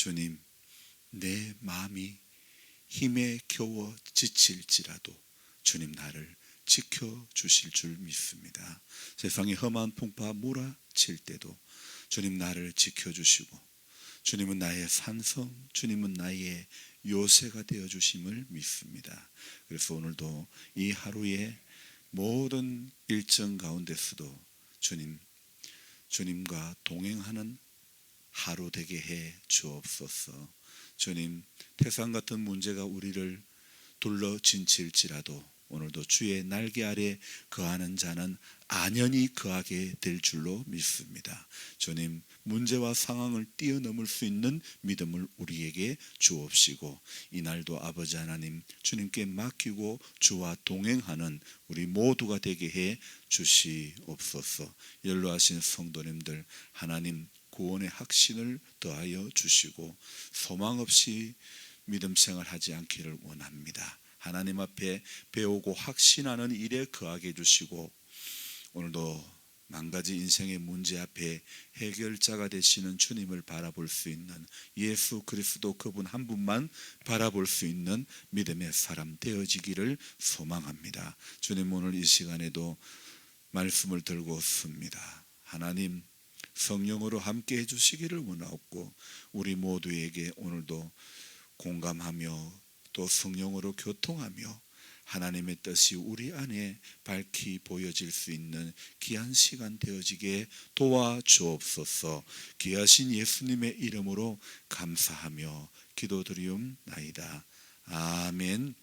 주님, 내 마음이 힘에 겨워 지칠지라도 주님 나를 지켜주실 줄 믿습니다. 세상에 험한 풍파 몰아칠 때도 주님 나를 지켜주시고 주님은 나의 산성, 주님은 나의 요새가 되어주심을 믿습니다. 그래서 오늘도 이 하루의 모든 일정 가운데서도 주님과 동행하는 하루 되게 해 주옵소서. 주님, 태산 같은 문제가 우리를 둘러 진칠지라도 오늘도 주의 날개 아래 거하는 자는 안연히 거하게 될 줄로 믿습니다. 주님, 문제와 상황을 뛰어넘을 수 있는 믿음을 우리에게 주옵시고 이날도 아버지 하나님 주님께 맡기고 주와 동행하는 우리 모두가 되게 해 주시옵소서. 연로하신 성도님들, 하나님 구원의 확신을 더하여 주시고 소망 없이 믿음 생활하지 않기를 원합니다. 하나님 앞에 배우고 확신하는 일에 거하게 해주시고 오늘도 만가지 인생의 문제 앞에 해결자가 되시는 주님을 바라볼 수 있는 예수 그리스도 그분 한 분만 바라볼 수 있는 믿음의 사람 되어지기를 소망합니다. 주님, 오늘 이 시간에도 말씀을 들고 섭니다. 하나님 성령으로 함께 해주시기를 원하옵고 우리 모두에게 오늘도 공감하며 또 성령으로 교통하며 하나님의 뜻이 우리 안에 밝히 보여질 수 있는 귀한 시간 되어지게 도와주옵소서. 귀하신 예수님의 이름으로 감사하며 기도드리옵나이다. 아멘.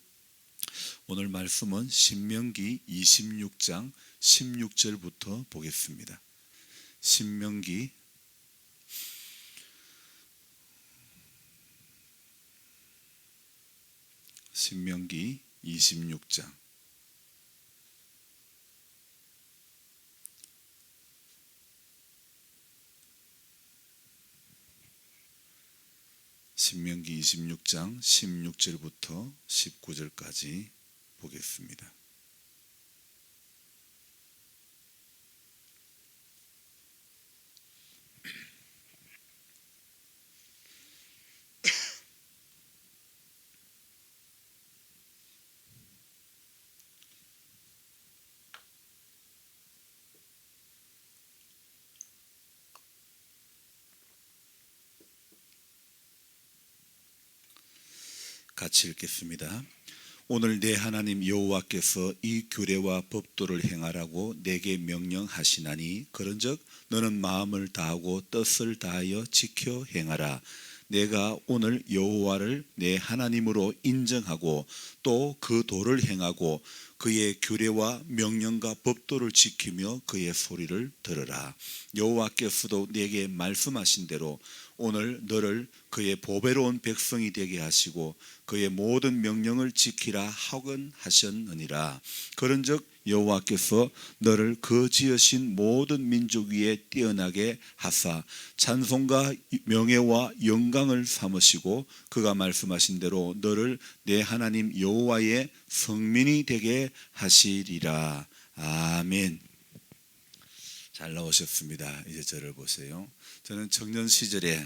오늘 말씀은 신명기 26장 16절부터 보겠습니다. 신명기 26장 16절부터 19절까지 보겠습니다. 같이 읽겠습니다. 오늘 내 하나님 여호와께서 이 규례와 법도를 행하라고 내게 명령하시나니 그런즉 너는 마음을 다하고 뜻을 다하여 지켜 행하라. 내가 오늘 여호와를 내 하나님으로 인정하고 또 그 도를 행하고 그의 규례와 명령과 법도를 지키며 그의 소리를 들으라. 여호와께서도 내게 말씀하신 대로 오늘 너를 그의 보배로운 백성이 되게 하시고 그의 모든 명령을 지키라 하셨느니라. 그런즉 여호와께서 너를 그 지으신 모든 민족 위에 뛰어나게 하사 찬송과 명예와 영광을 삼으시고 그가 말씀하신 대로 너를 내 하나님 여호와의 성민이 되게 하시리라. 아멘. 잘 나오셨습니다. 이제 저를 보세요. 저는 청년 시절에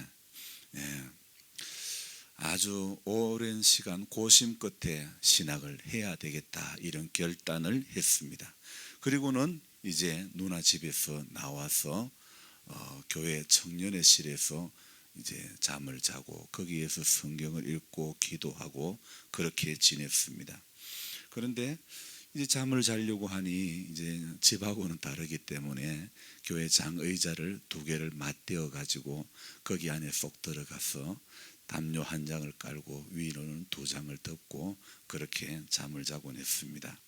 아주 오랜 시간 고심 끝에 신학을 해야 되겠다 이런 결단을 했습니다. 그리고는 이제 누나 집에서 나와서 교회 청년회실에서 이제 잠을 자고 거기에서 성경을 읽고 기도하고 그렇게 지냈습니다. 그런데 이제 잠을 자려고 하니 이제 집하고는 다르기 때문에 교회 장의자를 2개를 맞대어 가지고 거기 안에 쏙 들어가서 담요 1장을 깔고 위로는 2장을 덮고 그렇게 잠을 자곤 했습니다.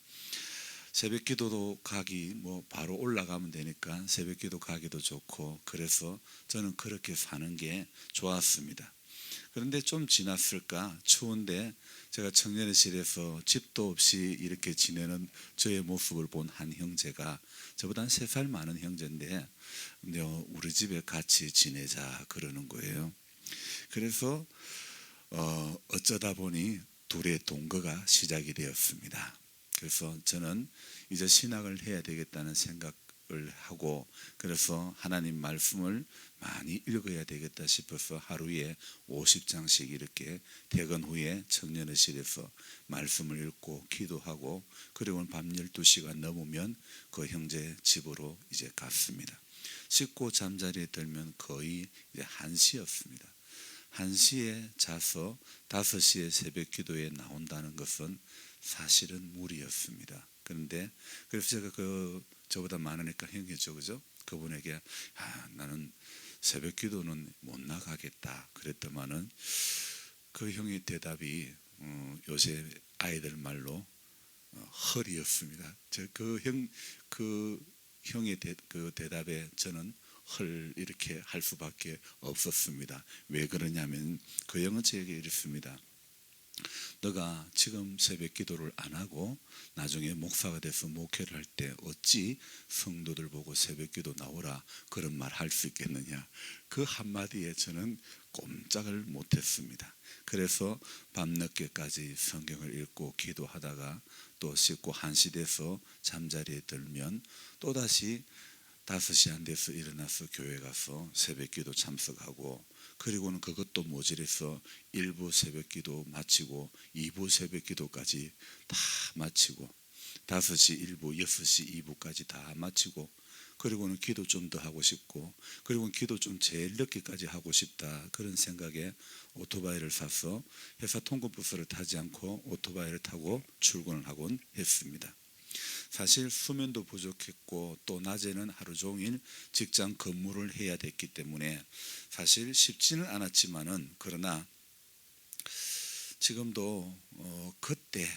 새벽기도도 가기 바로 올라가면 되니까 새벽기도 가기도 좋고 그래서 저는 그렇게 사는 게 좋았습니다. 그런데 좀 지났을까 추운데 제가 청년회실에서 집도 없이 이렇게 지내는 저의 모습을 본 한 형제가 저보다 3살 많은 형제인데 우리 집에 같이 지내자 그러는 거예요. 그래서 어쩌다 보니 둘의 동거가 시작이 되었습니다. 그래서 저는 이제 신학을 해야 되겠다는 생각 하고 그래서 하나님 말씀을 많이 읽어야 되겠다 싶어서 하루에 50장씩 이렇게 퇴근 후에 청년의실에서 말씀을 읽고 기도하고 그리고 밤 12시가 넘으면 그 형제 집으로 이제 갔습니다. 씻고 잠자리에 들면 거의 이제 1시였습니다. 1시에 자서 5시에 새벽 기도에 나온다는 것은 사실은 무리였습니다. 그런데 그래서 제가 저보다 많으니까 형이죠, 그죠? 그분에게 나는 새벽 기도는 못 나가겠다 그랬더만은 그 형의 대답이 요새 아이들 말로 헐이었습니다. 그 형의 그 대답에 저는 헐 이렇게 할 수밖에 없었습니다. 왜 그러냐면 그 형은 저에게 이랬습니다. 너가 지금 새벽 기도를 안 하고 나중에 목사가 돼서 목회를 할 때 어찌 성도들 보고 새벽 기도 나오라 그런 말 할 수 있겠느냐. 그 한마디에 저는 꼼짝을 못했습니다. 그래서 밤늦게까지 성경을 읽고 기도하다가 또 씻고 1시 돼서 잠자리에 들면 또다시 5시 안 돼서 일어나서 교회 가서 새벽 기도 참석하고 그리고는 그것도 모자라서 1부 새벽 기도 마치고 2부 새벽 기도까지 다 마치고 5시 1부, 6시 2부까지 다 마치고 그리고는 기도 좀 더 하고 싶고 그리고 기도 좀 제일 늦게까지 하고 싶다 그런 생각에 오토바이를 사서 회사 통근버스를 타지 않고 오토바이를 타고 출근을 하곤 했습니다. 사실 수면도 부족했고 또 낮에는 하루 종일 직장 근무를 해야 됐기 때문에 사실 쉽지는 않았지만은 그러나 지금도 그때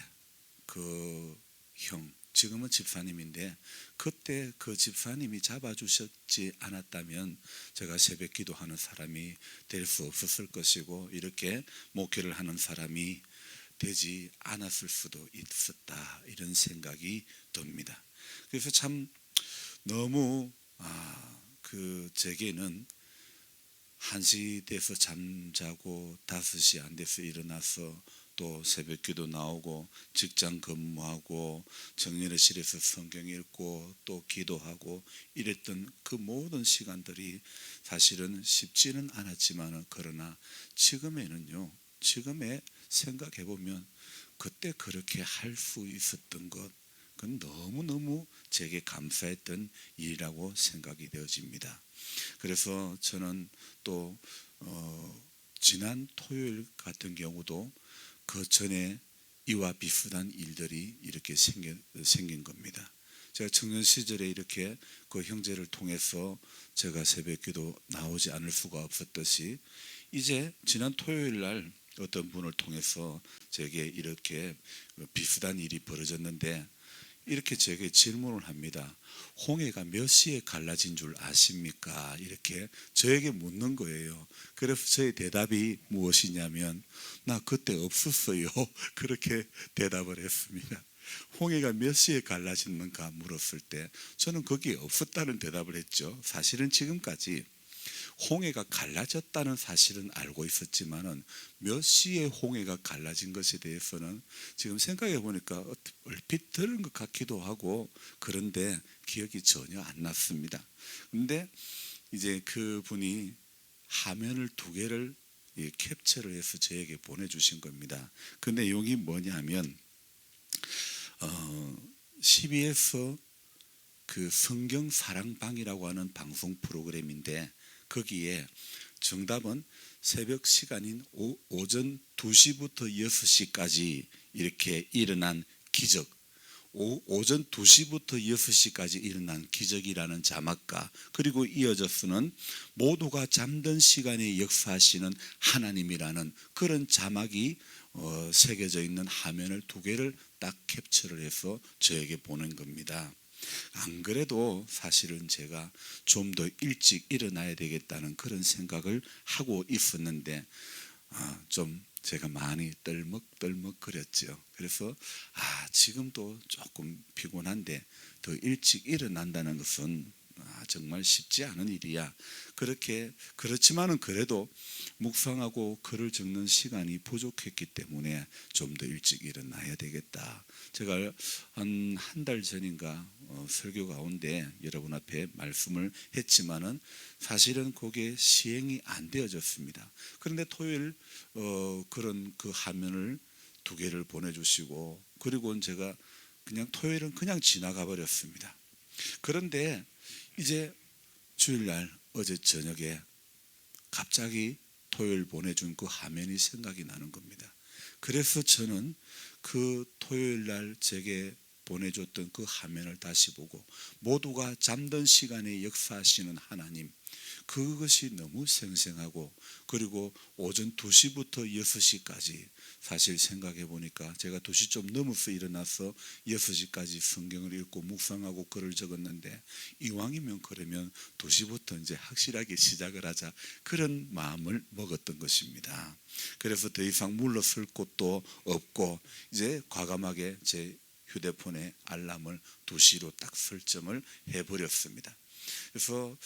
그 형 지금은 집사님인데 그때 그 집사님이 잡아주셨지 않았다면 제가 새벽 기도하는 사람이 될 수 없었을 것이고 이렇게 목회를 하는 사람이 되지 않았을 수도 있었다 이런 생각이 듭니다. 그래서 참 너무 제게는 1시 돼서 잠자고 5시 안 돼서 일어나서 또 새벽 기도 나오고 직장 근무하고 정례실에서 성경 읽고 또 기도하고 이랬던 그 모든 시간들이 사실은 쉽지는 않았지만 그러나 지금에 생각해 보면 그때 그렇게 할 수 있었던 것 그건 너무너무 제게 감사했던 일이라고 생각이 되어집니다. 그래서 저는 또 지난 토요일 같은 경우도 그 전에 이와 비슷한 일들이 이렇게 생긴 겁니다. 제가 청년 시절에 이렇게 그 형제를 통해서 제가 새벽기도 나오지 않을 수가 없었듯이 이제 지난 토요일 날 어떤 분을 통해서 제게 이렇게 비슷한 일이 벌어졌는데 이렇게 제게 질문을 합니다. 홍해가 몇 시에 갈라진 줄 아십니까? 이렇게 저에게 묻는 거예요. 그래서 저의 대답이 무엇이냐면 나 그때 없었어요. 그렇게 대답을 했습니다. 홍해가 몇 시에 갈라지는가 물었을 때 저는 거기에 없었다는 대답을 했죠. 사실은 지금까지 홍해가 갈라졌다는 사실은 알고 있었지만은 몇 시에 홍해가 갈라진 것에 대해서는 지금 생각해 보니까 얼핏 들은 것 같기도 하고 그런데 기억이 전혀 안 났습니다. 근데 이제 그분이 화면을 2개를 캡처를 해서 저에게 보내주신 겁니다. 그 내용이 뭐냐면 CBS 그 성경 사랑방이라고 하는 방송 프로그램인데 거기에 정답은 새벽 시간인 오전 2시부터 6시까지 이렇게 일어난 기적 오전 2시부터 6시까지 일어난 기적이라는 자막과 그리고 이어져서는 모두가 잠든 시간에 역사하시는 하나님이라는 그런 자막이 새겨져 있는 화면을 2개를 딱 캡처를 해서 저에게 보낸 겁니다. 안 그래도 사실은 제가 좀 더 일찍 일어나야 되겠다는 그런 생각을 하고 있었는데 좀 제가 많이 떨먹떨먹 그랬죠. 그래서 지금도 조금 피곤한데 더 일찍 일어난다는 것은 정말 쉽지 않은 일이야. 그렇지만은 그래도 묵상하고 글을 적는 시간이 부족했기 때문에 좀 더 일찍 일어나야 되겠다. 제가 한 달 전인가 설교 가운데 여러분 앞에 말씀을 했지만은 사실은 그게 시행이 안 되어졌습니다. 그런데 토요일 그런 그 화면을 2개를 보내주시고, 그리고 제가 그냥 토요일은 그냥 지나가 버렸습니다. 그런데 이제 주일날 어제 저녁에 갑자기 토요일 보내준 그 화면이 생각이 나는 겁니다. 그래서 저는 그 토요일날 제게 보내줬던 그 화면을 다시 보고, 모두가 잠든 시간에 역사하시는 하나님, 그것이 너무 생생하고, 그리고 오전 2시부터 6시까지 사실 생각해 보니까 제가 2시 좀 넘어서 일어나서 6시까지 성경을 읽고 묵상하고 글을 적었는데, 이왕이면 그러면 2시부터 이제 확실하게 시작을 하자, 그런 마음을 먹었던 것입니다. 그래서 더 이상 물러설 곳도 없고 이제 과감하게 제 휴대폰에 알람을 2시로 딱 설정을 해버렸습니다. 그래서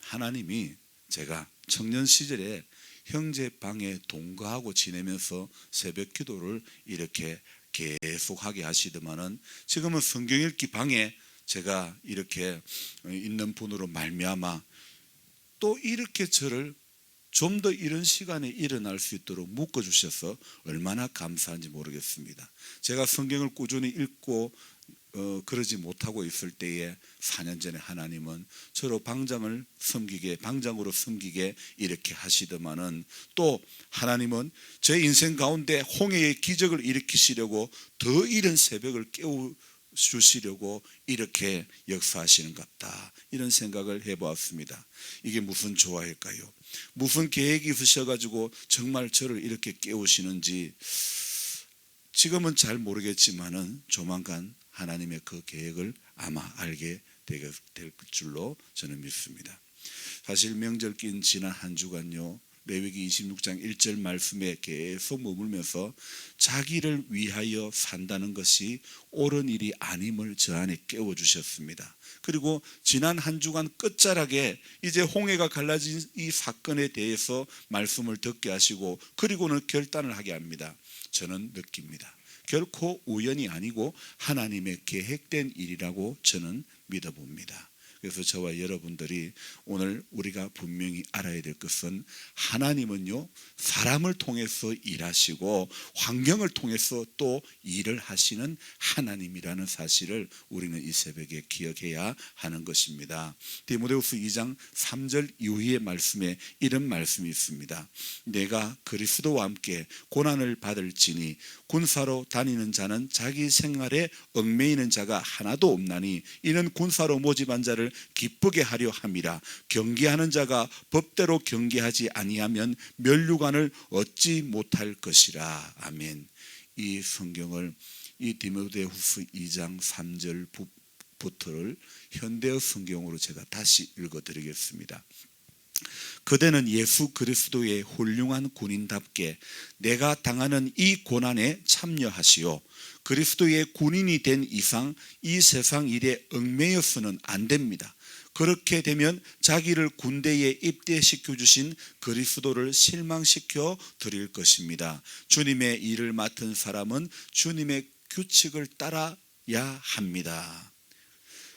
하나님이, 제가 청년 시절에 형제 방에 동거하고 지내면서 새벽 기도를 이렇게 계속하게 하시더만은, 지금은 성경 읽기 방에 제가 이렇게 있는 분으로 말미암아 또 이렇게 저를 좀 더 이런 시간에 일어날 수 있도록 묶어주셔서 얼마나 감사한지 모르겠습니다. 제가 성경을 꾸준히 읽고 그러지 못하고 있을 때에 4년 전에 하나님은 저로 방장으로 섬기게 이렇게 하시더만은, 또 하나님은 제 인생 가운데 홍해의 기적을 일으키시려고 더 이른 새벽을 깨우주시려고 이렇게 역사하시는 것 같다, 이런 생각을 해보았습니다. 이게 무슨 조화일까요? 무슨 계획이 있으셔가지고 정말 저를 이렇게 깨우시는지 지금은 잘 모르겠지만은 조만간 하나님의 그 계획을 아마 알게 될 줄로 저는 믿습니다. 사실 명절 낀 지난 한 주간요, 레위기 26장 1절 말씀에 계속 머물면서 자기를 위하여 산다는 것이 옳은 일이 아님을 저 안에 깨워주셨습니다. 그리고 지난 한 주간 끝자락에 이제 홍해가 갈라진 이 사건에 대해서 말씀을 듣게 하시고, 그리고는 결단을 하게 합니다. 저는 느낍니다. 결코 우연이 아니고 하나님의 계획된 일이라고 저는 믿어봅니다. 그래서 저와 여러분들이 오늘 우리가 분명히 알아야 될 것은, 하나님은요 사람을 통해서 일하시고 환경을 통해서 또 일을 하시는 하나님이라는 사실을 우리는 이 새벽에 기억해야 하는 것입니다. 디모데후서 2장 3절 이후의 말씀에 이런 말씀이 있습니다. 내가 그리스도와 함께 고난을 받을지니 군사로 다니는 자는 자기 생활에 얽매이는 자가 하나도 없나니, 이는 군사로 모집한 자를 기쁘게 하려 함이라. 경계하는 자가 법대로 경계하지 아니하면 면류관을 얻지 못할 것이라. 아멘. 이 성경을, 이 디모데후서 2장 3절부터를 현대어 성경으로 제가 다시 읽어드리겠습니다. 그대는 예수 그리스도의 훌륭한 군인답게 내가 당하는 이 고난에 참여하시오. 그리스도의 군인이 된 이상 이 세상 일에 얽매여서는 안 됩니다. 그렇게 되면 자기를 군대에 입대시켜 주신 그리스도를 실망시켜 드릴 것입니다. 주님의 일을 맡은 사람은 주님의 규칙을 따라야 합니다.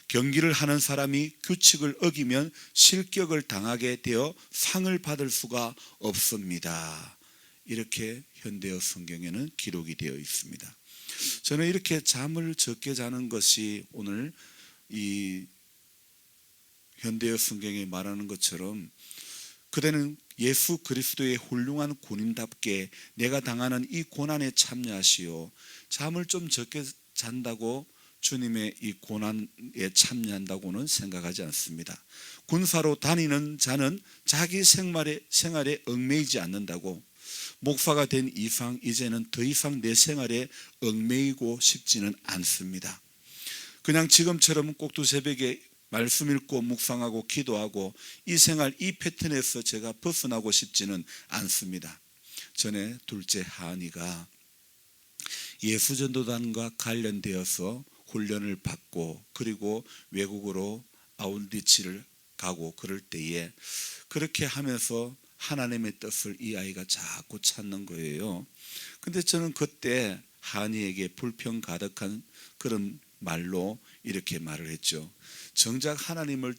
경기를 하는 사람이 규칙을 어기면 실격을 당하게 되어 상을 받을 수가 없습니다. 이렇게 현대어 성경에는 기록이 되어 있습니다. 저는 이렇게 잠을 적게 자는 것이 오늘 이 현대어 성경에 말하는 것처럼, 그대는 예수 그리스도의 훌륭한 군인답게 내가 당하는 이 고난에 참여하시오. 잠을 좀 적게 잔다고 주님의 이 고난에 참여한다고는 생각하지 않습니다. 군사로 다니는 자는 자기 생활에 얽매이지 않는다고, 목사가 된 이상 이제는 더 이상 내 생활에 얽매이고 싶지는 않습니다. 그냥 지금처럼 꼭두 새벽에 말씀 읽고 묵상하고 기도하고 이 생활, 이 패턴에서 제가 벗어나고 싶지는 않습니다. 전에 둘째 하은이가 예수전도단과 관련되어서 훈련을 받고, 그리고 외국으로 아웃리치를 가고 그럴 때에 그렇게 하면서 하나님의 뜻을 이 아이가 자꾸 찾는 거예요. 근데 저는 그때 한이에게 불평 가득한 그런 말로 이렇게 말을 했죠. 정작 하나님의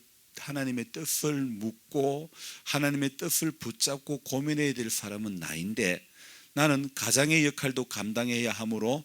뜻을 묻고 하나님의 뜻을 붙잡고 고민해야 될 사람은 나인데, 나는 가장의 역할도 감당해야 하므로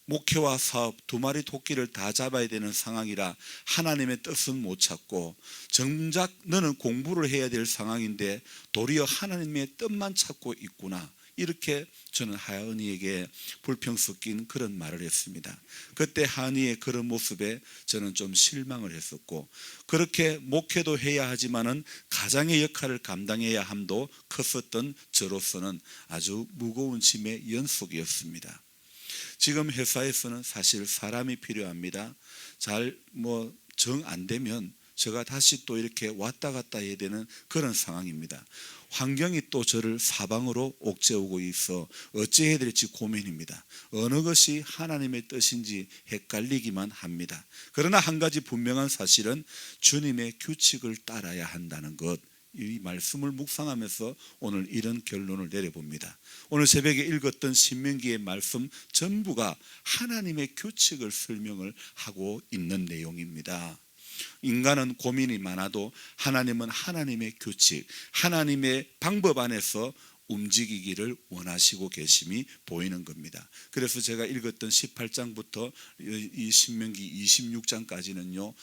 목회와 사업 두 마리 토끼를 다 잡아야 되는 상황이라 하나님의 뜻은 못 찾고, 정작 너는 공부를 해야 될 상황인데 도리어 하나님의 뜻만 찾고 있구나, 이렇게 저는 하은이에게 불평 섞인 그런 말을 했습니다. 그때 하은이의 그런 모습에 저는 좀 실망을 했었고, 그렇게 목회도 해야 하지만은 가장의 역할을 감당해야 함도 컸었던 저로서는 아주 무거운 짐의 연속이었습니다. 지금 회사에서는 사실 사람이 필요합니다. 잘 정 안 되면 제가 다시 또 이렇게 왔다 갔다 해야 되는 그런 상황입니다. 환경이 또 저를 사방으로 옥죄오고 있어 어찌해야 될지 고민입니다. 어느 것이 하나님의 뜻인지 헷갈리기만 합니다. 그러나 한 가지 분명한 사실은 주님의 규칙을 따라야 한다는 것, 이 말씀을 묵상하면서 오늘 이런 결론을 내려봅니다. 오늘 새벽에 읽었던 신명기의 말씀 전부가 하나님의 규칙을 설명을 하고 있는 내용입니다. 인간은 고민이 많아도 하나님은 하나님의 규칙, 하나님의 방법 안에서 움직이기를 원하시고 계심이 보이는 겁니다. 그래서 제가 읽었던 18장부터 이 신명기 26장까지는요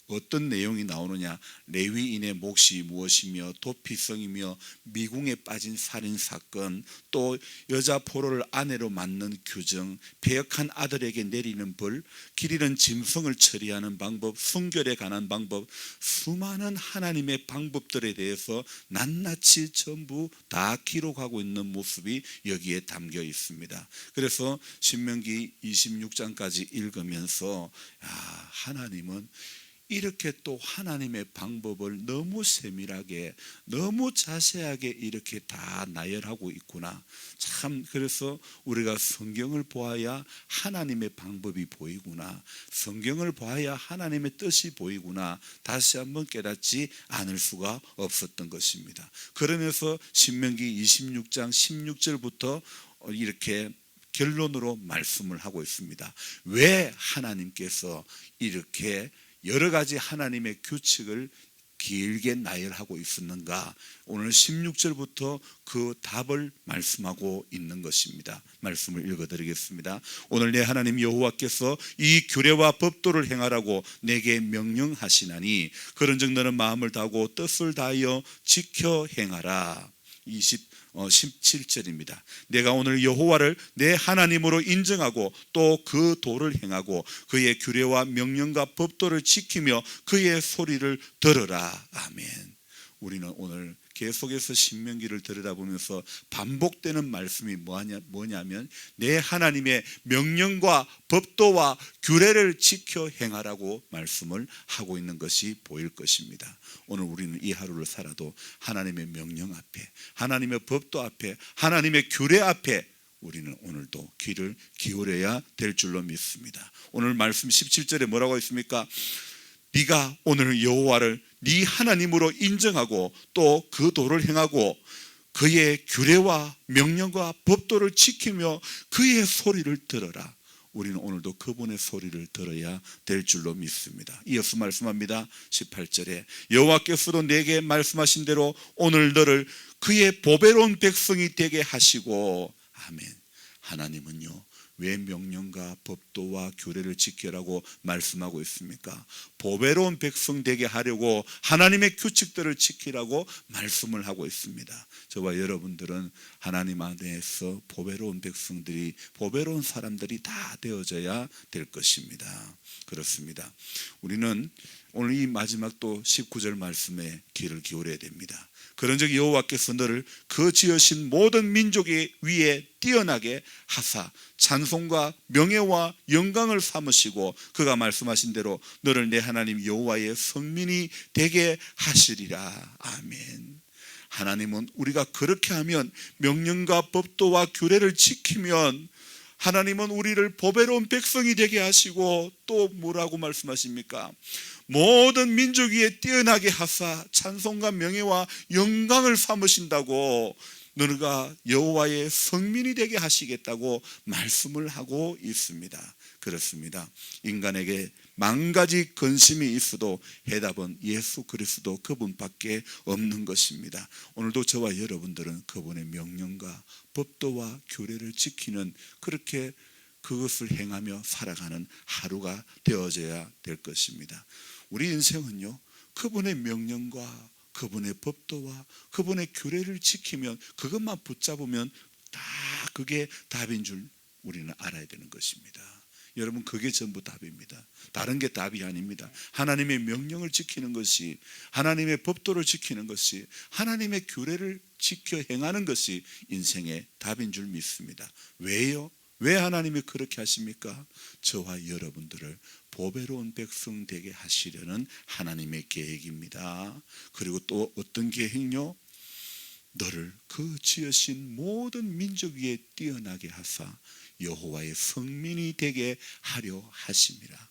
어떤 내용이 나오느냐, 레위인의 몫이 무엇이며 도피성이며 미궁에 빠진 살인사건, 또 여자 포로를 아내로 맞는 규정, 배역한 아들에게 내리는 벌, 기리는 짐승을 처리하는 방법, 순결에 관한 방법, 수많은 하나님의 방법들에 대해서 낱낱이 전부 다 기록하고 있는 모습이 여기에 담겨 있습니다. 그래서 신명기 26장까지 읽으면서 하나님은 이렇게 또 하나님의 방법을 너무 세밀하게, 너무 자세하게 이렇게 다 나열하고 있구나. 참, 그래서 우리가 성경을 보아야 하나님의 방법이 보이구나, 성경을 보아야 하나님의 뜻이 보이구나, 다시 한번 깨닫지 않을 수가 없었던 것입니다. 그러면서 신명기 26장 16절부터 이렇게 결론으로 말씀을 하고 있습니다. 왜 하나님께서 이렇게 여러 가지 하나님의 규칙을 길게 나열하고 있었는가, 오늘 16절부터 그 답을 말씀하고 있는 것입니다. 말씀을 읽어드리겠습니다. 오늘 내 하나님 여호와께서 이 규례와 법도를 행하라고 내게 명령하시나니 그런즉 너는 마음을 다하고 뜻을 다하여 지켜 행하라. 17절입니다. 내가 오늘 여호와를 내 하나님으로 인정하고 또 그 도를 행하고 그의 규례와 명령과 법도를 지키며 그의 소리를 들으라. 아멘. 우리는 오늘 계속해서 신명기를 들여다보면서 반복되는 말씀이 뭐냐면 내 하나님의 명령과 법도와 규례를 지켜 행하라고 말씀을 하고 있는 것이 보일 것입니다. 오늘 우리는 이 하루를 살아도 하나님의 명령 앞에, 하나님의 법도 앞에, 하나님의 규례 앞에 우리는 오늘도 귀를 기울여야 될 줄로 믿습니다. 오늘 말씀 17절에 뭐라고 있습니까? 네가 오늘 여호와를 네 하나님으로 인정하고 또 그 도를 행하고 그의 규례와 명령과 법도를 지키며 그의 소리를 들어라. 우리는 오늘도 그분의 소리를 들어야 될 줄로 믿습니다. 이어서 말씀합니다. 18절에 여호와께서도 내게 말씀하신 대로 오늘 너를 그의 보배로운 백성이 되게 하시고. 아멘. 하나님은요 왜 명령과 법도와 규례를 지키라고 말씀하고 있습니까? 보배로운 백성 되게 하려고 하나님의 규칙들을 지키라고 말씀을 하고 있습니다. 저와 여러분들은 하나님 안에서 보배로운 백성들이, 보배로운 사람들이 다 되어져야 될 것입니다. 그렇습니다. 우리는 오늘 이 마지막 또 19절 말씀에 귀를 기울여야 됩니다. 그런즉 여호와께서 너를 그 지으신 모든 민족의 위에 뛰어나게 하사 찬송과 명예와 영광을 삼으시고 그가 말씀하신 대로 너를 내 하나님 여호와의 성민이 되게 하시리라. 아멘. 하나님은 우리가 그렇게 하면, 명령과 법도와 규례를 지키면 하나님은 우리를 보배로운 백성이 되게 하시고 또 뭐라고 말씀하십니까? 모든 민족 위에 뛰어나게 하사 찬송과 명예와 영광을 삼으신다고, 너희가 여호와의 성민이 되게 하시겠다고 말씀을 하고 있습니다. 그렇습니다. 인간에게 만 가지 근심이 있어도 해답은 예수 그리스도 그분밖에 없는 것입니다. 오늘도 저와 여러분들은 그분의 명령과 법도와 규례를 지키는, 그렇게 그것을 행하며 살아가는 하루가 되어져야 될 것입니다. 우리 인생은요, 그분의 명령과 그분의 법도와 그분의 규례를 지키면, 그것만 붙잡으면 다 그게 답인 줄 우리는 알아야 되는 것입니다. 여러분, 그게 전부 답입니다. 다른 게 답이 아닙니다. 하나님의 명령을 지키는 것이, 하나님의 법도를 지키는 것이, 하나님의 규례를 지켜 행하는 것이 인생의 답인 줄 믿습니다. 왜요? 왜 하나님이 그렇게 하십니까? 저와 여러분들을 보배로운 백성 되게 하시려는 하나님의 계획입니다. 그리고 또 어떤 계획요? 너를 그 지으신 모든 민족 위에 뛰어나게 하사 여호와의 성민이 되게 하려 하심이라.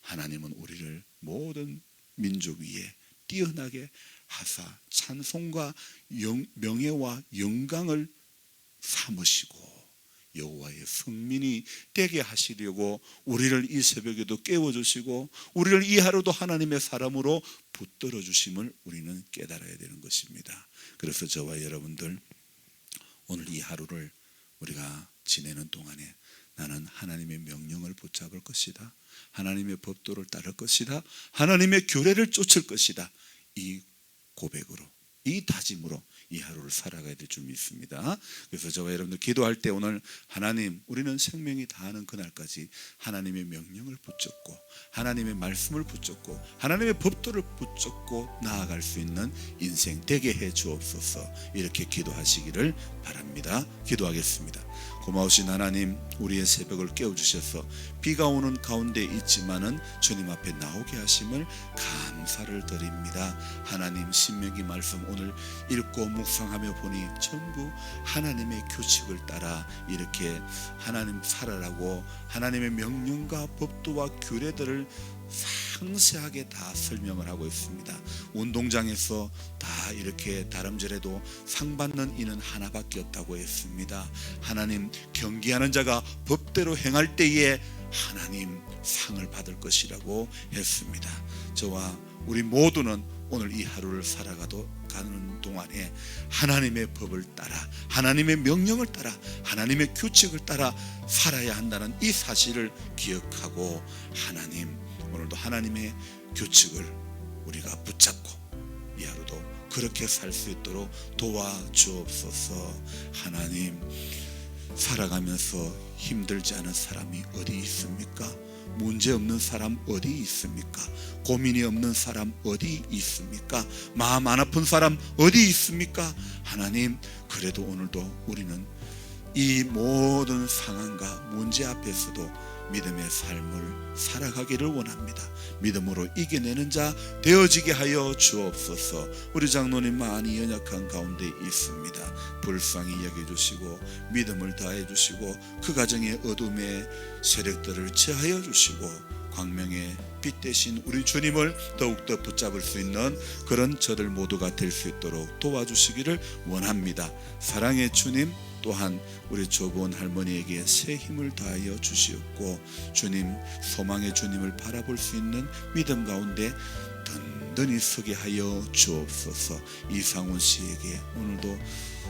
하나님은 우리를 모든 민족 위에 뛰어나게 하사 찬송과 명예와 영광을 삼으시고 여호와의 성민이 되게 하시려고 우리를 이 새벽에도 깨워주시고 우리를 이 하루도 하나님의 사람으로 붙들어 주심을 우리는 깨달아야 되는 것입니다. 그래서 저와 여러분들, 오늘 이 하루를 우리가 지내는 동안에 나는 하나님의 명령을 붙잡을 것이다, 하나님의 법도를 따를 것이다, 하나님의 규례를 쫓을 것이다, 이 고백으로, 이 다짐으로 이 하루를 살아가야 될 줄 믿습니다. 그래서 저와 여러분들 기도할 때 오늘 하나님, 우리는 생명이 다하는 그날까지 하나님의 명령을 붙잡고 하나님의 말씀을 붙잡고 하나님의 법도를 붙잡고 나아갈 수 있는 인생 되게 해 주옵소서. 이렇게 기도하시기를 바랍니다. 기도하겠습니다. 고마우신 하나님, 우리의 새벽을 깨워주셔서 비가 오는 가운데 있지만은 주님 앞에 나오게 하심을 감사를 드립니다. 하나님, 신명기 말씀 오늘 읽고 묵상하며 보니 전부 하나님의 규칙을 따라 이렇게 하나님 살아라고 하나님의 명령과 법도와 규례들을 상세하게 다 설명을 하고 있습니다. 운동장에서 다 이렇게 다름질해도 상 받는 이는 하나밖에 없다고 했습니다. 하나님, 경기하는 자가 법대로 행할 때에 하나님 상을 받을 것이라고 했습니다. 저와 우리 모두는 오늘 이 하루를 가는 동안에 하나님의 법을 따라 하나님의 명령을 따라 하나님의 규칙을 따라 살아야 한다는 이 사실을 기억하고, 하나님, 오늘도 하나님의 규칙을 우리가 붙잡고 이 하루도 그렇게 살 수 있도록 도와주옵소서. 하나님, 살아가면서 힘들지 않은 사람이 어디 있습니까? 문제 없는 사람 어디 있습니까? 고민이 없는 사람 어디 있습니까? 마음 안 아픈 사람 어디 있습니까? 하나님, 그래도 오늘도 우리는 이 모든 상황과 문제 앞에서도 믿음의 삶을 살아가기를 원합니다. 믿음으로 이겨내는 자 되어지게 하여 주옵소서. 우리 장로님 많이 연약한 가운데 있습니다. 불쌍히 여겨주시고 믿음을 다해 주시고 그 가정의 어둠의 세력들을 제하여 주시고 광명의 빛 대신 우리 주님을 더욱더 붙잡을 수 있는 그런 저들 모두가 될 수 있도록 도와주시기를 원합니다. 사랑의 주님, 또한 우리 조보은 할머니에게 새 힘을 다하여 주시옵고 주님, 소망의 주님을 바라볼 수 있는 믿음 가운데 든든히 서게 하여 주옵소서. 이상훈 씨에게 오늘도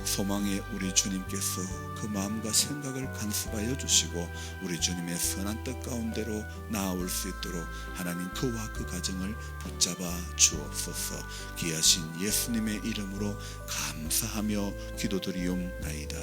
소망의 우리 주님께서 그 마음과 생각을 간섭하여 주시고 우리 주님의 선한 뜻 가운데로 나아올 수 있도록 하나님, 그와 그 가정을 붙잡아 주옵소서. 귀하신 예수님의 이름으로 감사하며 기도드리옵나이다.